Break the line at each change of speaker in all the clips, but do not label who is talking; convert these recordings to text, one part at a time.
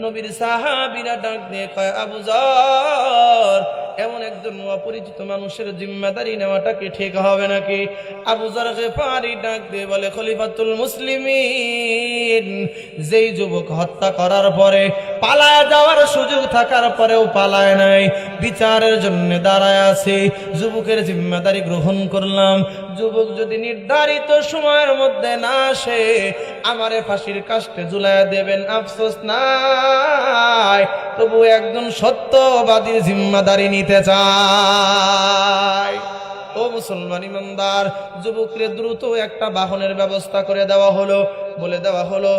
নবীর সাহাবীরা ডাক দিয়ে কয়, আবু যর, এমন একজন অপরিচিত মানুষের জিম্মাদারি নেওয়াটা কি ঠিক হবে নাকি? আবু যর গিফারি ডাক দিয়ে বলে, খলিফাতুল মুসলিমিন, যেই যুবক হত্যা করার পরে পালায়া যাওয়ার সুযোগ থাকার পরেও পালায় নাই, বিচারের জন্য দাঁড়ায় আছে, যুবকের জিম্মাদারি গ্রহণ করলাম। যুবক যদি নির্ধারিত সময়ের মধ্যে না আসে, আমারে ফাঁসির কাস্টে ঝুলাইয়া দেবেন, আফসোস নাই, তবু একজন সত্যবাদীর জিম্মাদারি নিতে চায়। ও মুসলমান ইমানদার, যুবকরে দ্রুত একটা বাহনের ব্যবস্থা করে দেওয়া হলো। বলে দেওয়া হলো,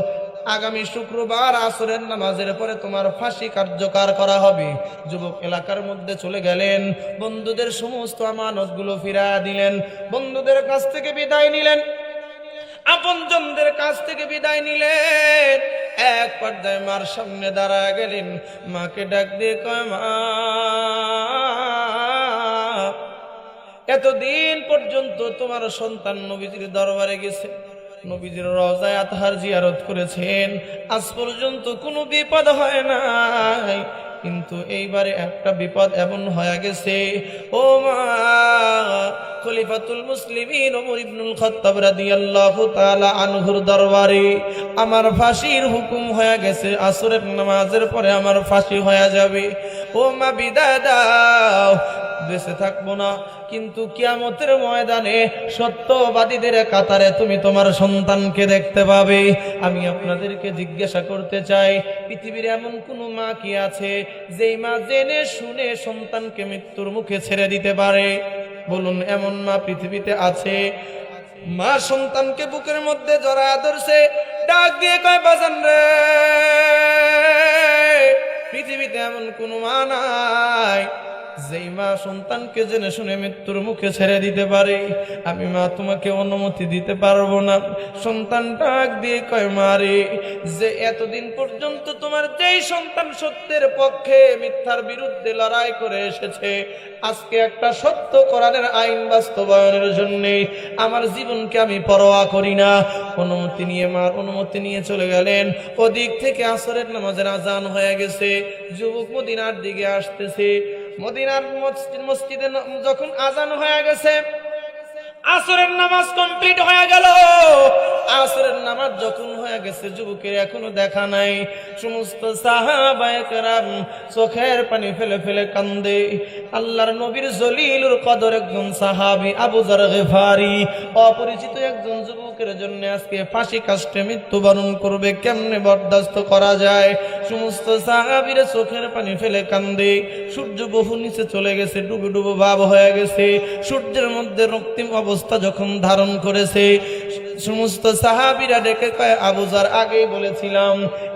আগামী শুক্রবার আসরের নামাজের পরে তোমার ফাঁসি কার্যকর করা হবে। যুবক এলাকার মধ্যে চলে গেলেন, বন্ধুদের সমস্ত আমানতগুলো ফিরাইয়া দিলেন, বন্ধুদের কাছ থেকে বিদায় নিলেন, আপনজনদের কাছ থেকে বিদায় নিলেন। এক পর্যায়ে মার সামনে দাঁড়ায় গেলেন, মাকে ডাক দিয়ে কয়, মা, এতদিন পর্যন্ত তোমার সন্তান নবীজির দরবারে গেছে, নবীজির রওজায়ে আতহার জিয়ারত করেছেন, আজ পর্যন্ত কোনো বিপদ হয় নাই, কিন্তু এইবারে একটা বিপদ এমন হয়ে গেছে। ও মা, খলিফাতুল মুসলিমিন ওমর ইবনুল খাত্তাব রাদিয়াল্লাহু তাআলা আনহুর দরবারে আমার ফাঁসির হুকুম হয়ে গেছে, আসরের নামাজের পরে আমার ফাঁসি হয়ে যাবে। ও মা, বিদায় দাও, বেঁচে থাকবো না, কিন্তু কিয়ামতের ময়দানে সত্যবাদীদের কাতারে তুমি তোমার সন্তানকে দেখতে পাবে। আমি আপনাদেরকে জিজ্ঞাসা করতে চাই, পৃথিবীর এমন কোন মা কি আছে যেই মা জেনে শুনে সন্তানকে মৃত্যুর মুখে ছেড়ে দিতে পারে? বলুন, এমন মা পৃথিবীতে আছে? মা সন্তানকে বুকের মধ্যে জড়ায় ধরছে, ডাক দিয়ে কয়, বাজান রে, পৃথিবীতে এমন কোন মা নাই যেই মা সন্তানকে জেনে শুনে মৃত্যুর মুখে ছেড়ে দিতে পারে। আমি মা তোমাকে অনুমতি দিতে পারবো না। সন্তান ডাক দিয়ে কয়, মারে, যে এতদিন পর্যন্ত তোমার যেই সন্তান সত্যের পক্ষে মিথ্যার বিরুদ্ধে লড়াই করে এসেছে, আজকে একটা সত্য কোরআনের আইন বাস্তবায়নের জন্য আমার জীবনকে আমি পরোয়া করি না। অনুমতি নিয়ে, মার অনুমতি নিয়ে চলে গেলেন। ওদিক থেকে আসরের নামাজের আজান হয়ে গেছে, যুবক মদিনার দিকে আসতেছে। মদিনার মসজিদে যখন আজান হয়ে গেছে, আসরের নামাজ কমপ্লিট হয়ে গেল। আসরের নামাজ যখন হয়ে গেছে, যুবকের এখনো দেখা নাই। সমস্ত সাহাবায়ে কেরাম চোখের পানি ফেলে ফেলে কান্দে। আল্লাহর নবীর জলিলুল কদর একজন সাহাবী আবু যর গিফারি অপরিচিত একজন যুবকের জন্য আজকে ফাঁসি কাস্টে মৃত্যুবরণ করবে, কেমনে বরদাস্ত করা যায়? সমস্ত সাহাবীরা চোখের পানি ফেলে কান্দে। সূর্য বহু নিচে চলে গেছে, ডুবো ডুবো ভাব হয়ে গেছে। সূর্যের মধ্যে রক্তিম অবস্থা যখন ধারণ করেছে, সমস্ত সাহাবীরা ডেকে কয়, আবু যর, আগেই বলেছিলাম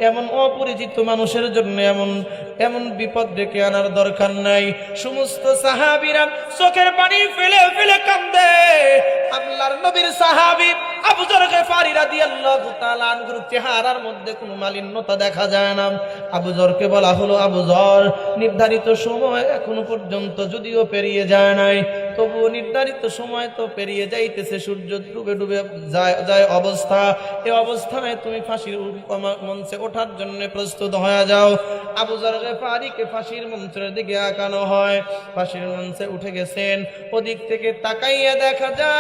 এমন অপরিচিত মানুষের জন্য এমন বিপদ ডেকে আনার দরকার নাই। সমস্ত সাহাবীরা চোখের পানি ফেলে ফেলে কান্দে। আল্লাহর নবীর সাহাবী আবু যর গিফারি রাদিয়াল্লাহু তাআলা আনহুর চেহারার মধ্যে কোনো মালিন্যতা দেখা যায় না। আবু যরকে বলা হলো, আবু যর, নির্ধারিত সময় এখনো পর্যন্ত যদিও পেরিয়ে যায় নাই, তবুও নির্ধারিত সময় তো পেরিয়ে যাইতেছে, সূর্য ডুবে ডুবে যায় অবস্থা। এই অবস্থায় তুমি ফাঁসির মঞ্চে ওঠার জন্য প্রস্তুত হয়ে যাও। আবু যর গিফারিকে ফাঁসির মঞ্চের দিকে আঁকানো হয়। ফাঁসির মঞ্চে উঠে গেছেন। ওদিক থেকে তাকাইয়া দেখা যায়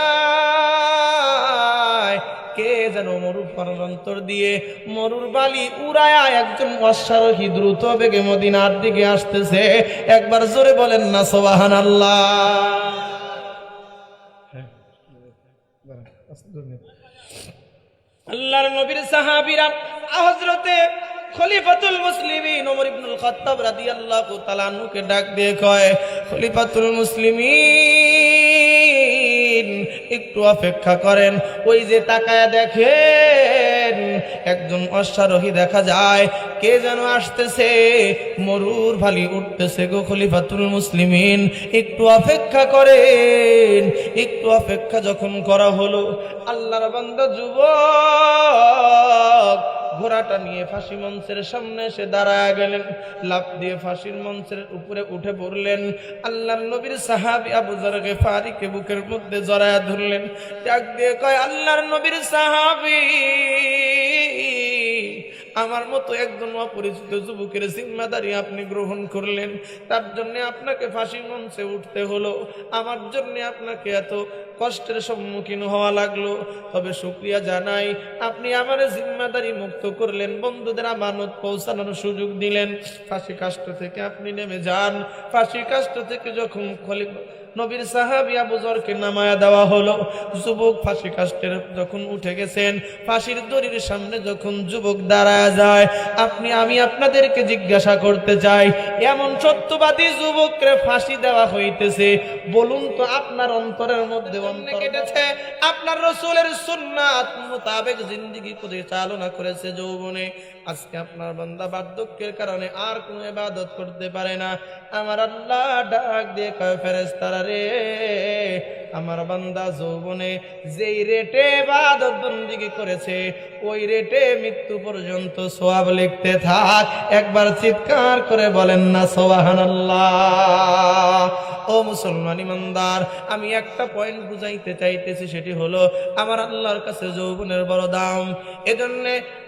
কে যেন মরুর প্রান্তর দিয়ে মরুর বালি উড়ায়া একজন অশ্বারোহী দ্রুত বেগে মদিনার দিকে আসতেছে। একবার জোরে বলেন না সুবহানাল্লাহ। আল্লাহর নবীর সাহাবীরা হযরতে খলিফাতুল মুসলিমিন ওমর ইবনুল খাত্তাব রাদিয়াল্লাহু তাআলা আনহুকে ডাক দিয়ে কয়, খলিফাতুল মুসলিমিন, একটু অপেক্ষা করেন। ওই যে তাকায়া দেখেন একজন অশ্বারোহী দেখা যায়, কে যেন আসতেছে, মরুর ভালি উঠতেছে গো খলিফাতুল মুসলিমিন, একটু অপেক্ষা করেন। একটু অপেক্ষা যখন করা হলো, আল্লাহর বান্দা যুবক ঘোড়াটা নিয়ে ফাঁসি মঞ্চের সামনে এসে দাঁড়ায় গেলেন। লাফ দিয়ে ফাঁসির মঞ্চের উপরে উঠে পড়লেন। আল্লাহর নবীর সাহাবী আবু যর গিফারিকে বুকের মধ্যে জড়ায় ধরলেন। ডাক দিয়ে কয়, আল্লাহর নবীর সাহাবী, আমার মতো একজন অপরিচিত যুবকের জিম্মাদারি আপনি গ্রহণ করলেন, তার জন্য আপনাকে ফাঁসি মঞ্চে উঠতে হলো, আমার জন্য আপনাকে এত কষ্টের সম্মুখীন হওয়া লাগলো। তবে শুকরিয়া জানাই, আপনি আমার জিম্মাদারি মুক্ত করলেন, বন্ধুদের আমানত পৌঁছানোর সুযোগ দিলেন। ফাঁসি কাষ্ট থেকে আপনি নেমে যান। ফাঁসি কাষ্ট থেকে যখন খলিফা নবীর সাহাবী আবু যরকে নামায়া দেওয়া হলো, যুবক ফাঁসি কাষ্টের যখন উঠে গেছেন, ফাঁসির দড়ির সামনে যখন যুবক দাঁড়ায় যায়, আমি আপনাদেরকে জিজ্ঞাসা করতে চাই, এমন সত্যবাদী যুবককে ফাঁসি দেওয়া হইতেছে, বলুন তো আপনার অন্তরের মধ্যে অন্তর কেটেছে? আপনার রাসূলের সুন্নাত মোতাবেক জিন্দেগি পরিচালনা করেছে যৌবনে, আজকে আপনার বান্দা বার্ধক্যের কারণে আর কোনো ইবাদত করতে পারে না। আমার আল্লাহ ডাক দিয়ে কয়, ফেরেশতারা রে, আমার বান্দা যৌবনে যেই রেটে ইবাদত বন্দেগী করেছে, ওই রেটে মৃত্যু পর্যন্ত সওয়াব লিখতে থাক। একবার চিৎকার করে বলেন না সুবহানাল্লাহ। ও মুসলমান ইমানদার, আমি একটা পয়েন্ট বুঝাইতে চাইতেছি, সেটি হলো আমার আল্লাহর কাছে যৌবনের বড় দাম। এজন্য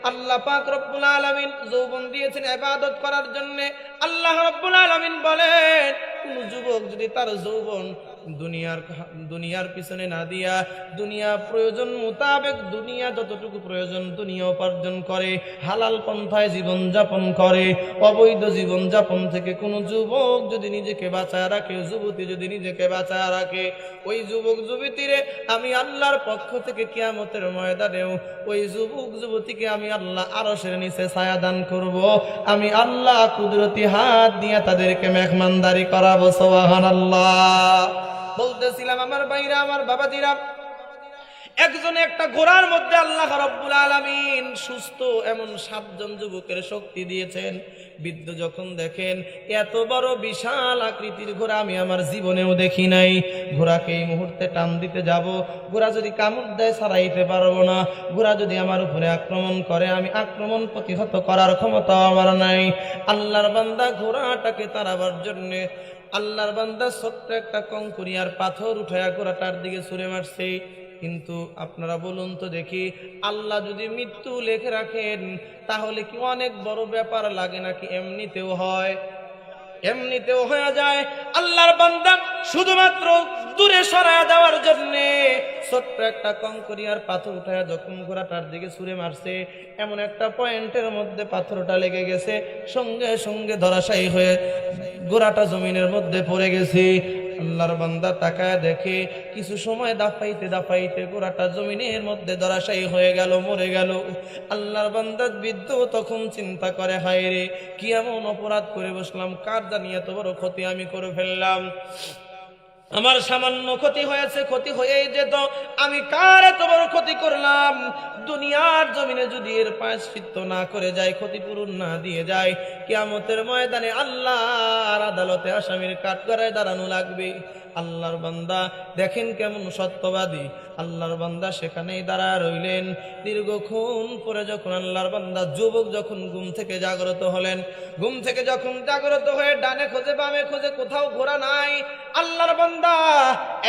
আল্লাহ পাক রব্বুল আলামিন যৌবন দিয়েছেন ইবাদত করার জন্য। আল্লাহ রব্বুল আলামিন বলেন, কোন যুবক যদি তার যৌবন দুনিয়ার পিছনে না দিয়া দুনিয়া প্রয়োজন মোতাবেক, দুনিয়া যতটুকু প্রয়োজন দুনিয়া উপার্জন করে, হালাল পন্থায় জীবন যাপন করে, অবৈধ জীবন যাপন থেকে কোন যুবক যদি নিজেকে বাঁচায় রাখে, যুবতী যদি নিজেকে বাঁচায় রাখে, ওই যুবক যুবতীরে আমি আল্লাহর পক্ষ থেকে কিয়ামতের ময়দানেও ওই যুবক যুবতীকে আমি আল্লাহ আরশের নিচে ছায়া দান করব। আমি আল্লাহ কুদরতি হাত দিয়ে তাদেরকে মেহমানদারি করাবো। সুবহানাল্লাহ। বলতেছিলাম আমার ভাইরা, আমার বাবাজিরা, একজনে একটা ঘোড়ার মধ্যে আল্লাহ রাব্বুল আলামিন সুস্থ এমন 7 জন যুবকের শক্তি দিয়েছেন। বৃদ্ধ যখন দেখেন এত বড় বিশাল আকৃতির ঘোড়া আমি আমার জীবনেও দেখি নাই, ঘোড়াকে এই মুহূর্তে টান দিতে যাব, ঘোড়া যদি কামড় দেয় ছাড়াইতে পারবো না, ঘোড়া যদি আমার উপরে আক্রমণ করে আমি আক্রমণ প্রতিহত করার ক্ষমতা আমার নাই। আল্লাহর বান্দা ঘোড়াটাকে তাড়াবার জন্য আল্লাহর বান্দা ছোট্ট একটা কঙ্করিয়ার পাথর উঠায়া ঘোড়াটার দিকে ছুঁড়ে মারছে। কিন্তু আপনারা বলুন তো দেখি, আল্লাহ যদি মৃত্যু লিখে রাখেন তাহলে কি অনেক বড় ব্যাপার লাগে নাকি এমনিতেও হয়? এমনিতেও হয়ে যায়। আল্লাহর বান্দা শুধুমাত্র দূরে সরায় দেওয়ার জন্য ছোট্ট একটা কঙ্করিয়ার পাথর উঠায় যখন ঘোড়াটার দিকে ছুঁড়ে মারছে, এমন একটা পয়েন্টের মধ্যে পাথরটা লেগে গেছে, সঙ্গে সঙ্গে ধরাশায়ী হয়ে ঘোড়াটা জমিনের মধ্যে পড়ে গেছে। আল্লাহর বান্দা তাকায় দেখে কিছু সময় দাফাইতে দাফাইতে ঘোড়াটা জমিনের মধ্যে ধরাশায়ী হয়ে গেল, মরে গেল। আল্লাহর বান্দা বৃদ্ধ তখন চিন্তা করে, হায় রে, কি এমন অপরাধ করে বসলাম, কার জানি এত বড় ক্ষতি আমি করে ফেললাম, আমার সামান্য ক্ষতি হয়েছে, ক্ষতি হয়েই যেত, আমি কার এত বড় ক্ষতি করলাম? দুনিয়ার জমিনে যদি এর প্রায়শ্চিত্ত না করে যায়, ক্ষতিপূরণ না দিয়ে যায়, কিয়ামতের ময়দানে আল্লাহর আদালতে আসামির কাঠগড়ায় দাঁড়ানো লাগবে। আল্লাহর বান্দা দেখেন কেমন সত্যবাদী, আল্লাহর বান্দা সেখানেই দাঁড়ায় রইলেন। দীর্ঘক্ষণ পরে যখন আল্লাহর বান্দা যুবক যখন ঘুম থেকে জাগ্রত হলেন, ঘুম থেকে যখন জাগ্রত হয়ে ডানে খোঁজে বামে খোঁজে, কোথাও ঘোড়া নাই। আল্লাহর বান্দা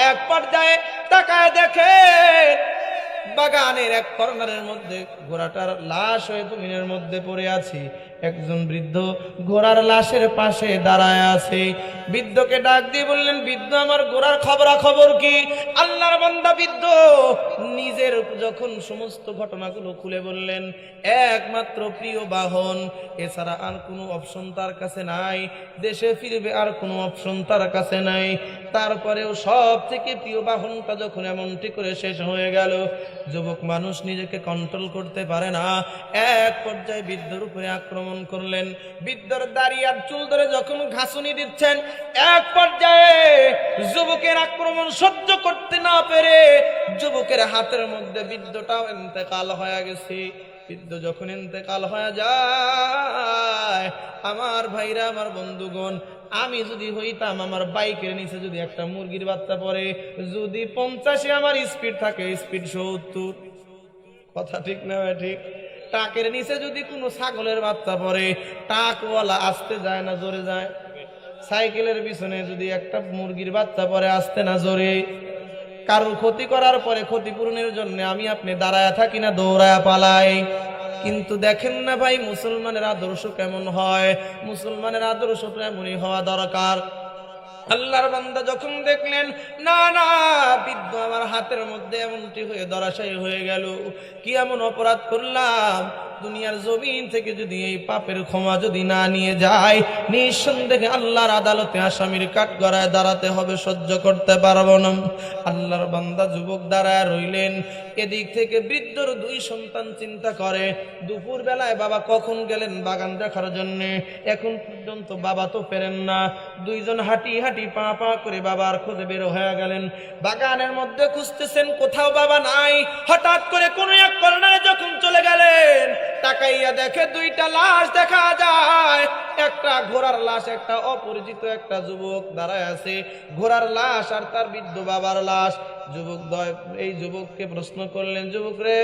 এক পর্যায়ে তাকায় দেখে বাগানের এক কর্নারের মধ্যে ঘোড়াটার লাশ হয়ে জমিনের মধ্যে পড়ে আছে। একজন বৃদ্ধ ঘোড়ার লাশের পাশে দাঁড়ায় আছে। বৃদ্ধকে ডাক দিয়ে বললেন, বৃদ্ধ, আমার ঘোড়ার খবরাখবর কি? আল্লাহর বান্দা বৃদ্ধ নিজের যখন সমস্ত ঘটনাগুলো খুলে বললেন, একমাত্র প্রিয় বাহন, এছাড়া আর কোনো অপশন তার কাছে নাই, দেশে ফিরবে আর কোনো অপশন তার কাছে নাই। তারপরেও সব থেকে প্রিয় বাহনটা যখন এমনটি করে শেষ হয়ে গেল, যুবক মানুষ নিজেকে কন্ট্রোল করতে পারে না, এক পর্যায়ে বৃদ্ধর উপরে আক্রমণ করলেন। বৃদ্ধর দাড়ি আর চুল ধরে যখন ঘাসুনি দিচ্ছেন, এক পর্যায়ে যুবকের আক্রমণ সহ্য করতে না পেরে যুবকের হাতের মধ্যে বৃদ্ধটাও ইন্তেকাল হয়ে গেছে। বৃদ্ধ যখন ইন্তেকাল হয়ে যায়, আমার ভাইরা, আমার বন্ধুগণ, আমি যদি হইতাম, আমার বাইকের নিচে যদি একটা মুরগির বাচ্চা পড়ে, যদি 50-এ আমার স্পিড থাকে, স্পিড 70, কথা ঠিক না ঠিক? টাকের নিচে যদি কোনো ছাগলের বাচ্চা পড়ে, টাকওয়ালা আসতে যায় না জোরে যায়? সাইকেলের পিছনে যদি একটা মুরগির বাচ্চা পড়ে, আসতে না জোরে? কারোর ক্ষতি করার পরে ক্ষতিপূরণের জন্য আমি আপনি দাঁড়ায় থাকি না দৌড়ায় পালাই? কিন্তু দেখেন না ভাই মুসলমানের আদর্শ কেমন হয়, মুসলমানের আদর্শ এমনই হওয়া দরকার। আল্লাহর বান্দা যখন দেখলেন না না বৃদ্ধ আমার হাতের মধ্যে এমনটি হয়ে ধরাশায়ী হয়ে গেল, কি এমন অপরাধ করলাম, দুনিয়ার জমিন থেকে যদি এই পাপের ক্ষমা যদি না নিয়ে যায়, নিঃসন্দেহে আল্লাহর আদালতে আসামির কাঠগড়ায় দাঁড়াতে হবে, সহ্য করতে পারবো না। আল্লাহর বান্দা যুবক দাঁড়ায় রইলেন। এদিক থেকে বৃদ্ধর দুই সন্তান চিন্তা করে, দুপুর বেলায় বাবা কখন গেলেন বাগান দেখার জন্য, এখন পর্যন্ত বাবা তো ফেরেন না। দুইজন হাঁটি হাঁটি পা পা করে বাবার খোঁজে বের হয়ে গেলেন। বাগানের মধ্যে খুঁজতেছেন, কোথাও বাবা নাই। হঠাৎ করে কোন এক কর্নারে যখন চলে গেলেন, তাকাইয়া দেখে দুইটা লাশ দেখা যায়, একটা ঘোড়ার লাশ, একটা অপরিচিত একটা যুবক দাঁড়ায় আছে। ঘোড়ার লাশ আর তার বৃদ্ধ বাবার লাশ। যুবক এই যুবককে প্রশ্ন করলেন, যুবক রে,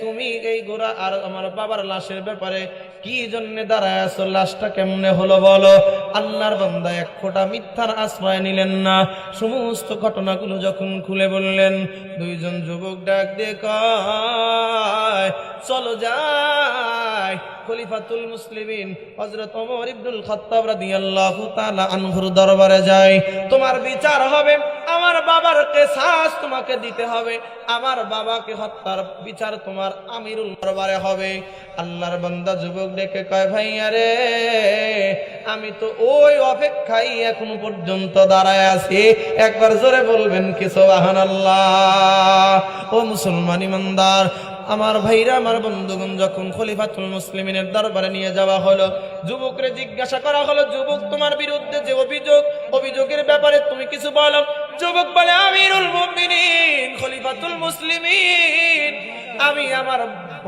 তুমি এই ঘোড়া আর আমার বাবার লাশের ব্যাপারে কি জন্য দাঁড়ায় আছো, লাশটা কেমনে হলো বলো। আল্লাহর বান্দা এক ফোঁটা মিথ্যার আশ্রয় নিলেন না, সমস্ত ঘটনাগুলো যখন খুলে বললেন, দুইজন যুবক ডাক দিয়ে কয়, চলো যাই খলিফাতুল মুসলিমিন হযরত ওমর ইবনুল খাত্তাব রাদিয়াল্লাহু তাআলা আনহুর দরবারে যাই, তোমার বিচার হবে, আমার বাবার কিসাস তোমাকে দিতে হবে, আমার বাবাকে হত্যার বিচার তোমার আমিরুল দরবারে হবে। আল্লাহর বান্দা যুবক ডেকে কয়, ভাইয়া রে, আমি তো ওই অপেক্ষায় এখনো পর্যন্ত দাঁড়ায় আছি, একবার জোরে বলবেন কি সুবহানাল্লাহ। ও মুসলমান ইমানদার, আমার ভাইরা, আমার বন্ধুগণ, যখন খলিফাতুল মুসলিমিনের দরবারে নিয়ে যাওয়া হলো, যুবকরে জিজ্ঞাসা করা হলো, যুবক তোমার বিরুদ্ধে যে অভিযোগের ব্যাপারে তুমি কিছু বলো। যুবক বলে, আমিরুল মুমিনিন খলিফাতুল মুসলিমিন, আমি আমার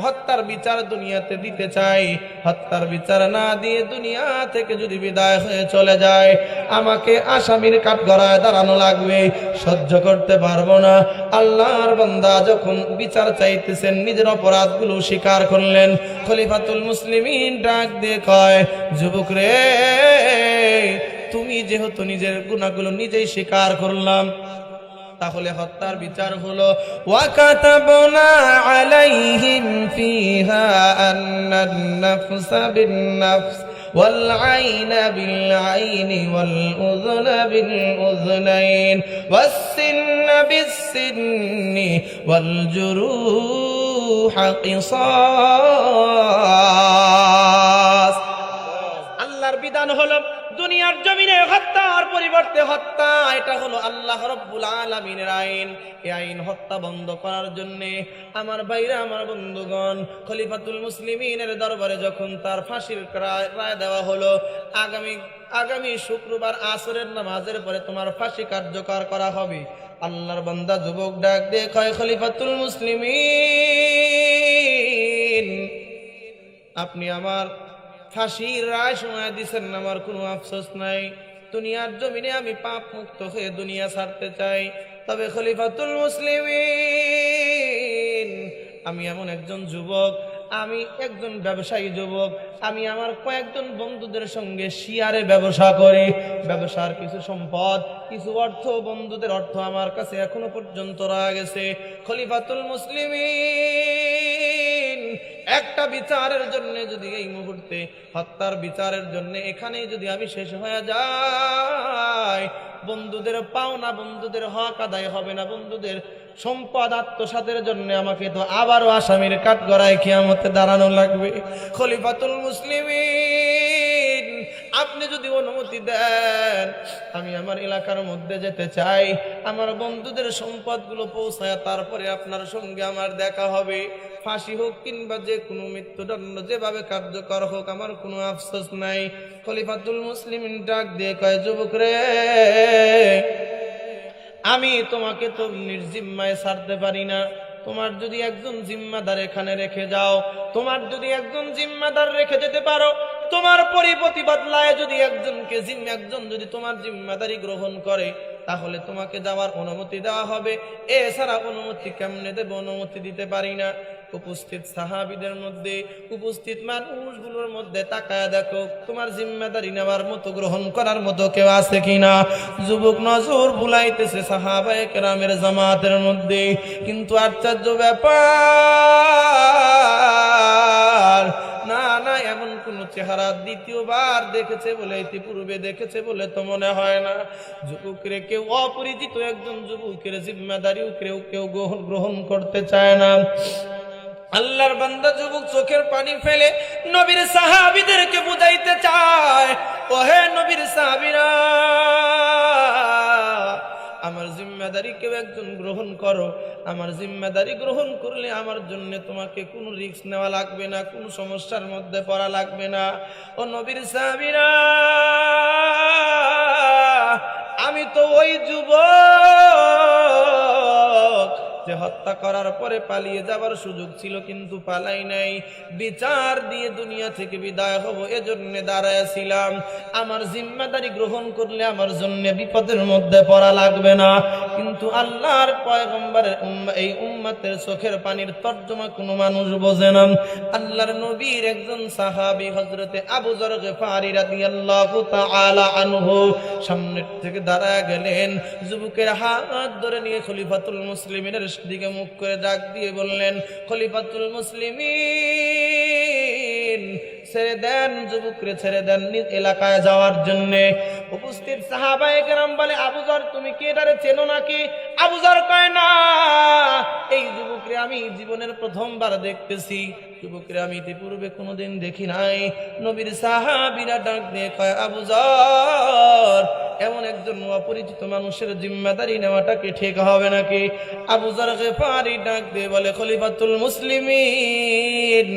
হত্যার বিচার দুনিয়াতে দিতে চাই, হত্যার বিচার না দিয়ে দুনিয়া থেকে যদি বিদায় হয়ে চলে যায়, আমাকে আসামির কাঠগড়ায় দাঁড়ানো লাগবে, সহ্য করতে পারবো না। আল্লাহর বান্দা যখন বিচার চাইতেছেন, নিজের অপরাধগুলো স্বীকার করলেন। খলিফাতুল মুসলিমিন ডাক দিয়ে কয়, যুবক রে, তুমি যেহেতু নিজের গুনাহগুলো নিজেই স্বীকার করলাম, তাহলে হত্যার বিচার হলো, ওয়াকাতাবনা আলাইহিম ফিহা আন্নান নাফসা বিন নাফস ওয়াল আইনা বিল আইনি ওয়াল উযনা বিল উযনাইন ওয়াস সিন্না বিস সিন্নি ওয়াল জুরুহা কিসাস। আল্লাহর বিধান হলো, দুনিয়ার জমিনে হত্যার পরিবর্তে হত্যা, এটা হলো আল্লাহ রাব্বুল আলামিনের আইন। এই আইন হত্যা বন্ধ করার জন্য আমার ভাইরা, আমার বন্ধুগণ, খলিফাতুল মুসলিমিনের দরবারে যখন তার ফাঁসির রায় দেওয়া হলো, আগামী শুক্রবার আসরের নামাজের পরে তোমার ফাঁসি কার্যকর করা হবে। আল্লাহর বান্দা যুবক ডাক দিয়ে কয়, খলিফাতুল মুসলিমিন, আপনি আমার ফাঁসির রায় শোনায় দিচ্ছেন, আমার কোনো আফসোস নাই, দুনিয়ার জমিনে আমি পাপ মুক্ত হয়ে দুনিয়া ছাড়তে চাই। তবে খলিফাতুল মুসলিমিন, আমি এমন একজন যুবক, আমি একজন ব্যবসায়ী যুবক, আমি আমার কয়েকজন বন্ধুদের সঙ্গে শেয়ারে ব্যবসা করি, ব্যবসার কিছু সম্পদ, কিছু অর্থ, বন্ধুদের অর্থ আমার কাছে এখনো পর্যন্ত রয়ে গেছে। খলিফাতুল মুসলিমিন, একটা বিচারের জন্য যদি এই মুহূর্তে হত্যার বিচারের জন্য এখানেই যদি আমি শেষ হয়ে যাই, বন্ধুদের পাওনা, বন্ধুদের হক আদায় হবে না, বন্ধুদের সম্পদ আত্মসাতের জন্য আমাকে তো আবারও আসামির কাঠগড়ায় কিয়ামতে দাঁড়ানো লাগবে। খলিফাতুল মুসলিমিন, আপনি যদি অনুমতি দেন, আমি আমার এলাকার মধ্যে যেতে চাই, আমার বন্ধুদের সম্পদগুলো পৌঁছায় তারপরে আপনার সঙ্গে আমার দেখা হবে। ফাঁসি হোক কিংবা যে কোনো মৃত্যুদণ্ড যেভাবে কার্যকর হোক, আমার কোনো আফসোস নাই। খলিফাতুল মুসলিমিন ডাক দিয়ে কয়, যুবক রে, আমি তোমাকে তো নির্জিম্মায় ছাড়তে পারি না। তোমার যদি একজন জিম্মাদার এখানে রেখে যাও, তোমার যদি একজন জিম্মাদার রেখে যেতে পারো, তোমার পরিপতি বদলায় যদি একজন যদি তোমার জিম্মাদারি গ্রহণ করে, তাহলে তোমাকে যাওয়ার অনুমতি দেওয়া হবে। এছাড়া অনুমতি কেমনে দেব? অনুমতি দিতে পারি না। উপস্থিত সাহাবীদের মধ্যে, উপস্থিত মানুষগুলোর মধ্যে তাকায় দেখো তোমার জিম্মাদারি নেওয়ার মতো, গ্রহণ করার মতো কেউ আছে কিনা। যুবক নজর বুলাইতেছে সাহাবায়ে কেরামের জামাতের মধ্যে, কিন্তু আশ্চর্য ব্যাপার, না না, এমন কোন চেহারা দ্বিতীয়বার দেখেছে বলে, ইতিপূর্বে দেখেছে বলে তো মনে হয় না। যুবকরে কেউ, অপরিচিত একজন যুবকের জিম্মাদারিও কেউ গ্রহণ করতে চায় না। আল্লাহর বান্দা যুবক চোখের পানি ফেলে নবীর সাহাবীদেরকে বুঝাইতে চায়, ওহে নবীর সাহাবীরা, আমার জিম্মাদারি কেউ একজন গ্রহণ করো। আমার জিম্মাদারি গ্রহণ করলে আমার জন্য তোমাকে কোনো রিস্ক নেওয়া লাগবে না, কোনো সমস্যার মধ্যে পড়া লাগবে না। ও নবীর সাহাবীরা, আমি তো ওই যুবক যে হত্যা করার পরে পালিয়ে যাবার সুযোগ ছিল, কিন্তু পালাই নাই, বিচার দিয়ে দুনিয়া থেকে বিদায় হব এজন্য দাঁড়াইছিলাম। আমার জিম্মাদারি গ্রহণ করলে আমার জন্য বিপদের মধ্যে পড়া লাগবে না। কিন্তু আল্লাহর পয়গম্বরের এই উম্মতের চোখের পানির তর্জমা কোনো মানুষ বোঝে না। আল্লাহর নবীর একজন সাহাবী হযরতে আবু যর গফারি রাদিয়াল্লাহু তাআলা আনহু সামনের থেকে দাঁড়ায় গেলেন, যুবকের হাত ধরে নিয়ে খলিফাতুল মুসলিমিনের দিকে মুখ করে ডাক দিয়ে বললেন, খলিফাতুল মুসলিমিন, ছেড়ে দেন, যুবকরে ছেড়ে দেন নিজ এলাকায় যাওয়ার জন্য। উপস্থিত সাহাবায়ে কেরাম বলে, আবু যর তুমি কি এটারে চেনো নাকি? আবু যর কয়, না, এই যুবকরে আমি জীবনের প্রথমবার দেখতেছি, যুবকরে আমি ইতিপূর্বে কোনোদিন দেখি নাই। নবীর সাহাবীরা ডাক দিয়ে কয়, আবু যর, এমন একজন অপরিচিত মানুষের জিম্মাদারি নেওয়াটা কি ঠিক হবে নাকি? আবু যর গফারি ডাক দিয়ে বলে, খলিফাতুল মুসলিমিন,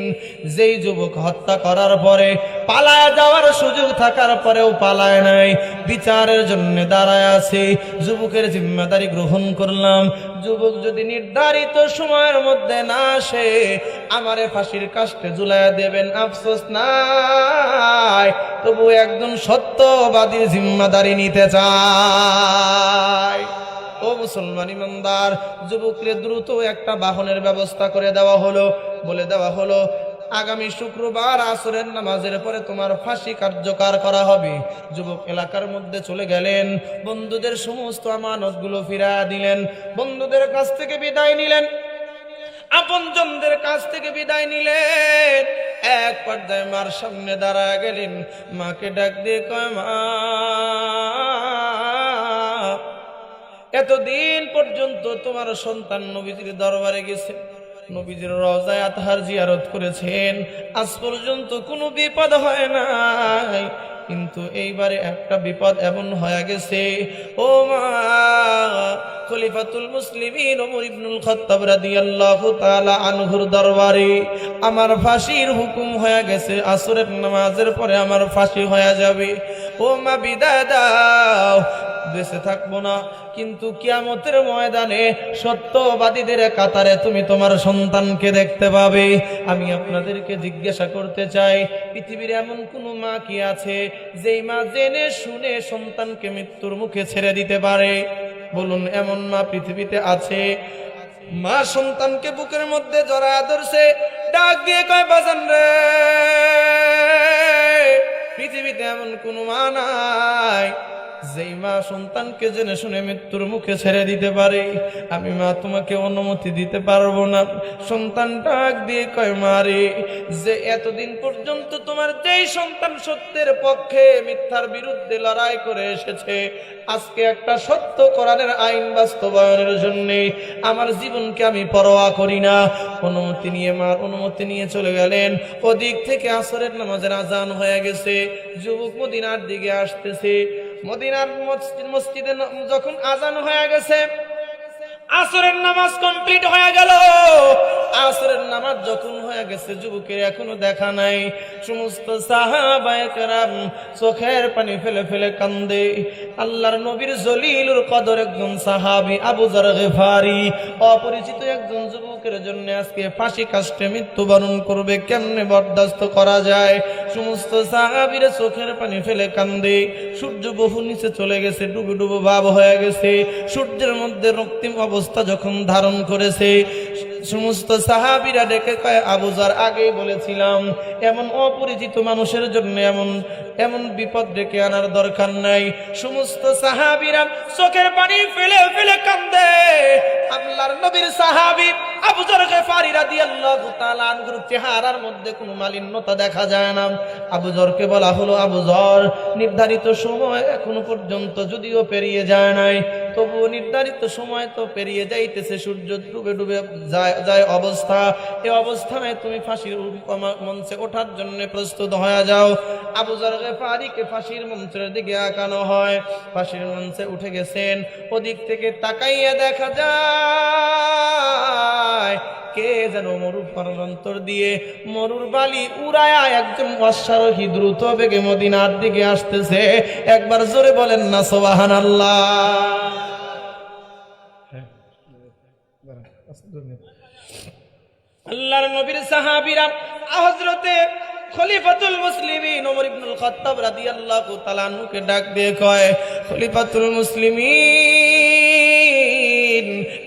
যেই যুবক হত্যা করার পরে পালায় যাওয়ার সুযোগ থাকার পরেও পালায় নাই, বিচারের জন্য দাঁড়ায় আছে, যুবকের জিম্মাদারি গ্রহণ করলাম। যুবক যদি নির্ধারিত সময়ের মধ্যে না আসে, আমারে ফাঁসির কাস্টে ঝুলাইয়া দেবেন, আফসোস নাই, তবু একজন সত্যবাদীর জিম্মাদারি নিতে চায়। ও মুসলমান ইমানদার, যুবকরে দ্রুত একটা বাহনের ব্যবস্থা করে দেওয়া হলো, বলে দেওয়া হলো, আগামী শুক্রবার আসরের নামাজের পরে তোমার ফাঁসি কার্যকর করা হবে। যুবক এলাকার মধ্যে চলে গেলেন, বন্ধুদের সমস্ত আমানতগুলো ফিরিয়ে দিলেন, বন্ধুদের কাছ থেকে বিদায় নিলেন, আপনজনদের কাছ থেকে বিদায় নিলেন। এক পর্যায়ে মার সামনে দাঁড়ায় গেলেন, মাকে ডাক দিয়ে কয়, মা, এতদিন পর্যন্ত তোমার সন্তান নবীজির দরবারে গেছে, নবীজির রওজায়ে আতহার জিয়ারত করেছেন, আজ পর্যন্ত কোনো বিপদ হয় নাই, কিন্তু এইবারে একটা বিপদ এমন হয়ে গেছে, ও মা, খলিফাতুল মুসলিমিন ওমর ইবনুল খাত্তাব রাদিয়াল্লাহু তাআলা আনহুর দরবারে আমার ফাঁসির হুকুম হয়ে গেছে, আসরের নামাজের পরে আমার ফাঁসি হয়ে যাবে। ও মা, বিদায় দাও, বেঁচে থাকবো না, কিন্তু কিয়ামতের ময়দানে সত্যবাদীদের কাতারে তুমি তোমার সন্তানকে দেখতে পাবে। আমি আপনাদেরকে জিজ্ঞাসা করতে চাই, পৃথিবীর এমন কোন মা কি আছে যেই মা জেনে শুনে সন্তানকে মৃত্যুর মুখে ছেড়ে দিতে পারে? বলুন, এমন মা পৃথিবীতে আছে? মা সন্তানকে বুকের মধ্যে জড়ায় ধরছে, ডাক দিয়ে কয়, বাজান রে, পৃথিবীতে এমন কোন মা নাই যেই মা সন্তানকে জেনে শুনে মৃত্যুর মুখে ছেড়ে দিতে পারে। আমি মা তোমাকে অনুমতি দিতে পারবো না। সন্তান ডাক দিয়ে কয়, মারে, যে এতদিন পর্যন্ত তোমার যেই সন্তান সত্যের পক্ষে মিথ্যার বিরুদ্ধে লড়াই করে এসেছে, আজকে একটা সত্য কোরআনের আইন বাস্তবায়নের জন্য আমার জীবনকে আমি পরোয়া করি না। অনুমতি নিয়ে, মার অনুমতি নিয়ে চলে গেলেন। ওদিক থেকে আসরের নামাজের আজান হয়ে গেছে, যুবক মদিনার দিকে আসতেছে। মদিনার মসজিদে যখন আজান হয়ে গেছে, আসরের নামাজ কমপ্লিট হয়ে গেল। আসরের নামাজ যখন হয়ে গেছে, যুবকের এখনো দেখা নাই। সমস্ত সাহাবায়ে কেরাম চোখের পানি ফেলে ফেলে কান্দে। আল্লাহর নবীর জলিলুল কদর একজন সাহাবী আবু যর গফারি, অপরিচিত একজন যুবক যুবকের জন্য আজকে ফাঁসি কাষ্টে মৃত্যুবরণ করবে, কেমনে বরদাস্ত করা যায়? সমস্ত সাহাবীরা চোখের পানি ফেলে কান্দে। সূর্য বহু নিচে চলে গেছে, ডুবো ডুবো ভাব হয়ে গেছে। সূর্যের মধ্যে রক্তিম অবস্থা যখন ধারণ করেছে, সমস্ত সাহাবীরা ডেকে কয়, আবু যর, আগেই বলেছিলাম এমন অপরিচিত মানুষের জন্য এমন বিপদ ডেকে আনার দরকার নাই। সমস্ত সাহাবীরা চোখের পানি ফেলে ফেলে কান্দে। আল্লাহর নবীর সাহাবী আবু যর গফারী রাদিয়াল্লাহু তাআলা আনহুর চেহারার মধ্যে কোনো মালিন্যতা দেখা যায় না। আবু যরকে বলা হলো, আবু যর, নির্ধারিত সময় এখনো পর্যন্ত যদিও পেরিয়ে যায় নাই, তবুও নির্ধারিত সময় তো পেরিয়ে যাইতেছে, সূর্য ডুবে ডুবে যায় অবস্থা। এই অবস্থায় তুমি ফাঁসির মঞ্চে ওঠার জন্য প্রস্তুত হয়ে যাও। আবু যর গফারীকে ফাঁসির মঞ্চের দিকে আঁকানো হয়। ফাঁসির মঞ্চে উঠে গেছেন। ওদিক থেকে তাকাইয়া দেখা যায় কে যেন মরুর প্রান্তর দিয়ে মরুর বালি উড়ায়া একজন অশ্বারোহী দ্রুত বেগে মদিনার দিকে আসতেছে। একবার জোরে বলেন না সুবহানাল্লাহ। আল্লাহর নবীর সাহাবীরা হযরতে খলিফাতুল মুসলিমিন ওমর ইবনুল খাত্তাব রাদিয়াল্লাহু তাআলা আনহুকে ডাক দিয়ে কয়, খলিফাতুল মুসলিমিন,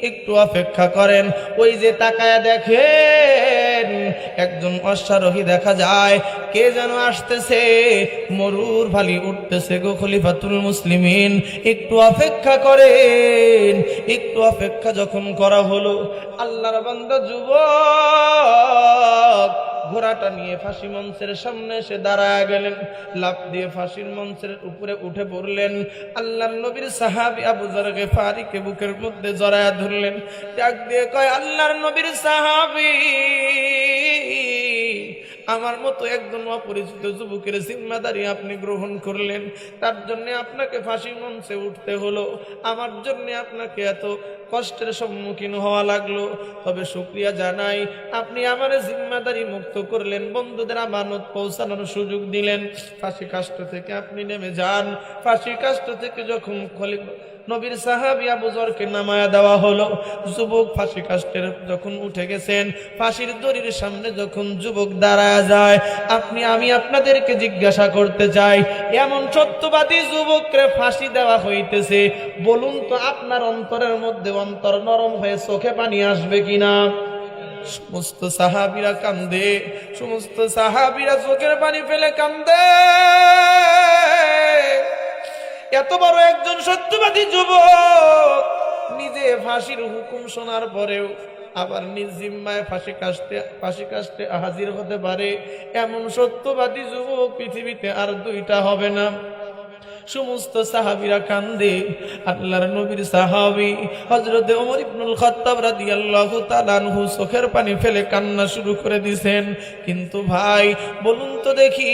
একটু অপেক্ষা করেন। ওই যে তাকায়া দেখেন একজন অশ্বারোহী দেখা যায়, কে যেন আসতেছে, মরুর ভালি উঠতেছে গো খলিফাতুল মুসলিমিন, একটু অপেক্ষা করেন। একটু অপেক্ষা যখন করা হলো, আল্লাহর বান্দা যুবক ঘোড়াটা নিয়ে ফাঁসি মঞ্চের সামনে এসে দাঁড়ায় গেলেন। লাফ দিয়ে ফাঁসির মঞ্চের উপরে উঠে পড়লেন। আল্লাহর নবীর সাহাবী আবু যর গফারীকে বুকের মধ্যে জড়ায়া ধরলেন। ডাক দিয়ে কয়, আল্লাহর নবীর সাহাবী, আমার মতো একজন অপরিচিত যুবকের জিম্মাদারি আপনি গ্রহণ করলেন, তার জন্য আপনাকে ফাঁসি মঞ্চে উঠতে হলো, আমার জন্য আপনাকে এত কষ্টের সম্মুখীন হওয়া লাগলো। তবে শুকরিয়া জানাই, আপনি আমার জিম্মাদারি মুক্ত করলেন, বন্ধুদের আমানত পৌঁছানোর সুযোগ দিলেন। ফাঁসি কাষ্ট থেকে আপনি নেমে যান। ফাঁসি কাষ্ট থেকে যখন নবীর সাহাবী আবু যরকে নামায়া দেওয়া হলো, যুবক ফাঁসি কাষ্টের যখন উঠে গেছেন, ফাঁসির দড়ির সামনে যখন যুবক দাঁড়ায় যায়, আমি আপনাদেরকে জিজ্ঞাসা করতে চাই, এমন সত্যবাদী যুবককে ফাঁসি দেওয়া হইতেছে, বলুন তো আপনার অন্তরের মধ্যে অন্তর নরম হয়ে চোখে পানি আসবে কিনা? সমস্ত সাহাবীরা কান্দে। সমস্ত সাহাবীরা চোখের পানি ফেলে কান্দে। এত বড় একজন সত্যবাদী যুবক নিজে ফাঁসির হুকুম শোনার পরেও আবার নিজ জিম্মায় ফাঁসি কাষ্টে হাজির হতে পারে, এমন সত্যবাদী যুবক পৃথিবীতে আর দুইটা হবে না। সমস্ত সাহাবীরা কান্দে। আল্লাহর নবীর সাহাবী হযরতে ওমর ইবনুল খাত্তাব রাদিয়াল্লাহু তাআলা আনহু চোখের পানি ফেলে কান্না শুরু করে দিয়েছেন। কিন্তু ভাই বলুন তো দেখি,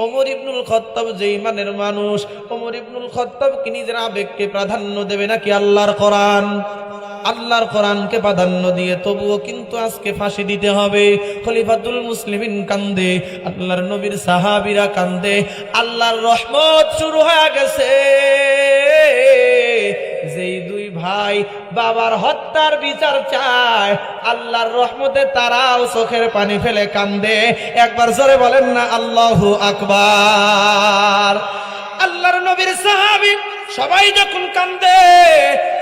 ওমর ইবনুল খাত্তাব যে ইমানের মানুষ, ওমর ইবনুল খাত্তাব কি নিজের আবেগকে প্রাধান্য দেবে নাকি আল্লাহর কোরআন? আল্লাহর কোরআনকে প্রাধান্য দিয়ে তবুও কিন্তু আজকে ফাঁসি দিতে হবে। খলিফাতুল মুসলিমিন কান্দে, আল্লাহর নবীর সাহাবীরা কান্দে। আল্লাহর রহমত শুরু হয়ে গেছে। যেই দুই ভাই বাবার হত্যার বিচার চায়, আল্লাহর রহমতে তারাও চোখের পানি ফেলে কান্দে। একবার জোরে বলেন না আল্লাহু আকবার। আল্লাহর নবীর সাহাবী সবাই যখন কান্দে,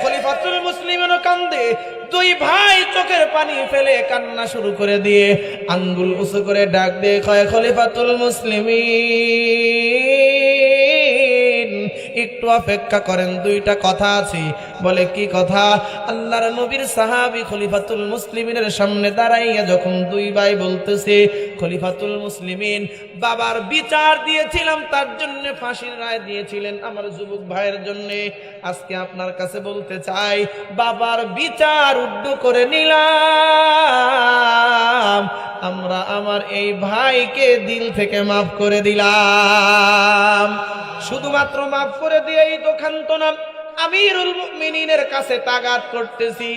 খলিফাতুল মুসলিমিনও কান্দে। দুই ভাই চোখের পানি ফেলে কান্না শুরু করে দিয়ে আঙ্গুল উঁচু করে ডাক দিয়ে কয়, খলিফাতুল মুসলিমিন, একটু অপেক্ষা করেন, দুইটা কথা আছে। বলে কি কথা? আল্লাহর নবীর সাহাবী খলিফাতুল মুসলিমিনের সামনে দাঁড়াইয়া যখন দুই ভাই বলতেছে, খলিফাতুল মুসলিমিন, বাবার বিচার দিয়েছিলাম, তার জন্য ফাঁসির রায় দিয়েছিলেন আমার যুবক ভাইয়ের জন্য। আজকে আপনার কাছে বলতে চাই, বাবার বিচার উড্ড করে নিলাম, আমরা আমার এই ভাইকে দিল থেকে মাফ করে দিলাম। শুধুমাত্র মাফ করে দিয়েই তো ক্ষান্ত না, আমিরুল মুমিনিনের কাছে তাগাত করতেছি,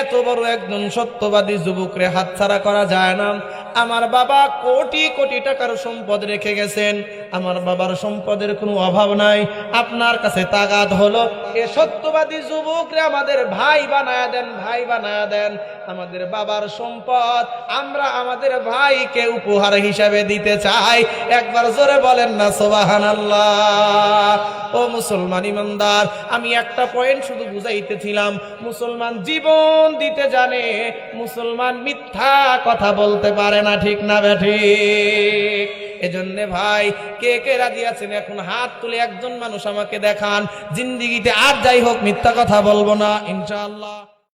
এত বড় একজন সত্যবাদী যুবকরে হাতছাড়া করা যায় না। আমার বাবা কোটি কোটি টাকার সম্পদ রেখে গেছেন, আমার বাবার সম্পদের কোনো অভাব নাই। আপনার কাছে তাগাদ হলো এ সত্যবাদী যুবকরে আমাদের ভাই বানায়া দেন, ভাই বানায়া দেন। আমাদের বাবার সম্পদ আমরা আমাদের ভাইকে উপহার হিসাবে দিতে চাই। একবার জোরে বলেন না সুবহানাল্লাহ। ও মুসলমান ইমানদার, আমি একটা পয়েন্ট শুধু বুঝাইতেছিলাম, মুসলমান জীবন দিতে জানে, মুসলমান মিথ্যা কথা বলতে পারে না, ঠিক না বেঠিক? এজন্য ভাই কে কে রাজি আছেন এখন হাত তুলে একজন মানুষ আমাকে দেখান, জিন্দিগিতে আর যাই হোক মিথ্যা কথা বলবো না ইনশাআল্লাহ।